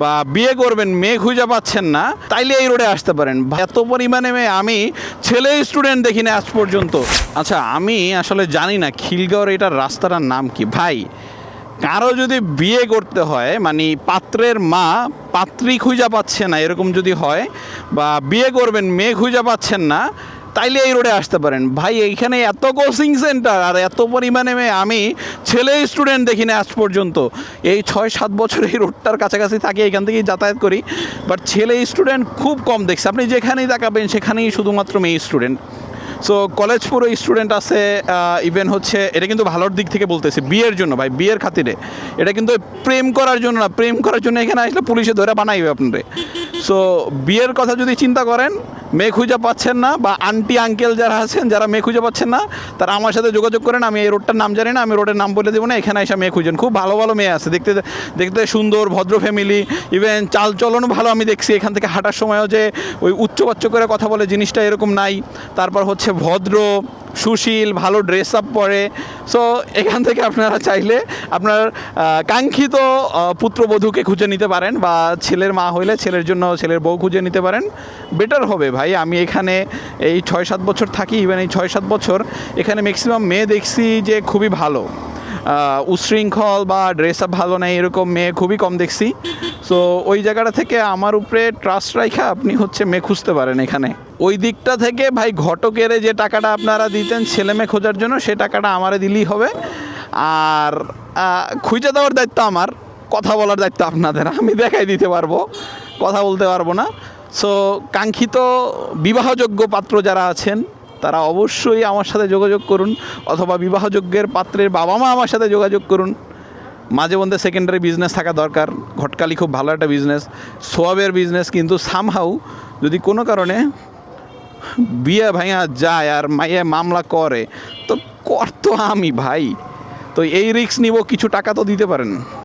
বা বিয়ে করবেন মেয়ে খুঁজে পাচ্ছেন না, তাইলে এই রোডে আসতে পারেন। এত পরিমাণে মেয়ে আমি ছেলে স্টুডেন্ট দেখিনি আজ পর্যন্ত। আচ্ছা, আমি আসলে জানি না খিলগাঁওয়ের এটার রাস্তাটার নাম কি ভাই। কারো যদি বিয়ে করতে হয়, মানে পাত্রের মা পাত্রী খুঁজে পাচ্ছে না, এরকম যদি হয়, বা বিয়ে করবেন মেয়ে খুঁজে পাচ্ছেন না, তাইলে এই রোডে আসতে পারেন ভাই। এইখানে এত কোচিং সেন্টার আর এত পরিমাণে মেয়ে আমি ছেলে স্টুডেন্ট দেখিনি আজ পর্যন্ত। এই 6-7 বছর এই রোডটার কাছাকাছি থাকি, এখান থেকেই যাতায়াত করি, বাট ছেলে স্টুডেন্ট খুব কম দেখছি। আপনি যেখানেই তাকাবেন সেখানেই শুধুমাত্র মেয়ে স্টুডেন্ট। সো কলেজ পুরো স্টুডেন্ট আছে। ইভেন হচ্ছে এটা কিন্তু ভালোর দিক থেকে বলতেছি, বিয়ের জন্য ভাই, বিয়ের খাতিরে। এটা কিন্তু প্রেম করার জন্য না, প্রেম করার জন্য এখানে আসলে পুলিশে ধরে বানাইবে আপনারে। সো বিয়ের কথা যদি চিন্তা করেন, মেয়ে খুঁজে পাচ্ছেন না, বা আন্টি আঙ্কেল যারা আছেন যারা মেয়ে খুঁজে পাচ্ছেন না, তারা আমার সাথে যোগাযোগ করেন। আমি এই রোডটার নাম জানি না, আমি রোডের নাম বলে দেবো না, এখানে এসে মেয়ে খুঁজেন। খুব ভালো ভালো মেয়ে আছে, দেখতে দেখতে সুন্দর, ভদ্র ফ্যামিলি, ইভেন চাল চলনও ভালো। আমি দেখছি এখান থেকে হাঁটার সময়ও যে ওই উচ্চবাচ্য করে কথা বলে, জিনিসটা এরকম নাই। তারপর হচ্ছে ভদ্র, সুশীল, ভালো ড্রেস আপ পরে। সো এখান থেকে আপনারা চাইলে আপনার কাঙ্ক্ষিত পুত্রবধূকে খুঁজে নিতে পারেন, বা ছেলের মা হইলে ছেলের জন্য ছেলের বউ খুঁজে নিতে পারেন, বেটার হবে ভাই। আমি এখানে এই 6-7 বছর থাকি, ইভেন এই 6-7 বছর এখানে ম্যাক্সিমাম মেয়ে দেখছি যে খুবই ভালো, উশৃঙ্খল বা ড্রেস আপ ভালো নেই, এরকম মেয়ে খুবই কম দেখছি। সো ওই জায়গাটা থেকে আমার উপরে ট্রাস্ট রাখা আপনি হচ্ছে মেয়ে খুঁজতে পারেন এখানে। ওই দিকটা থেকে ভাই ঘটকের যে টাকাটা আপনারা দিতেন ছেলে মেয়ে খোঁজার জন্য, সে টাকাটা আমারে দিলেই হবে। আর খুঁজে দেওয়ার দায়িত্ব আমার, কথা বলার দায়িত্ব আপনাদের। আমি দেখাই দিতে পারবো, কথা বলতে পারবো না। সো কাঙ্ক্ষিত বিবাহযোগ্য পাত্র যারা আছেন তারা অবশ্যই আমার সাথে যোগাযোগ করুন, অথবা বিবাহযোগ্যের পাত্রের বাবা মা আমার সাথে যোগাযোগ করুন। মাঝে মধ্যে সেকেন্ডারি বিজনেস থাকা দরকার। ঘটকালি খুব ভালো একটা বিজনেস, সোয়াবের বিজনেস, কিন্তু সামহাউ যদি কোনো কারণে বিয়ে ভাঙা যায় আর মাইয়া মামলা করে, তো করতো আমি ভাই, তো এই রিস্ক নিব, কিছু টাকা তো দিতে পারেন।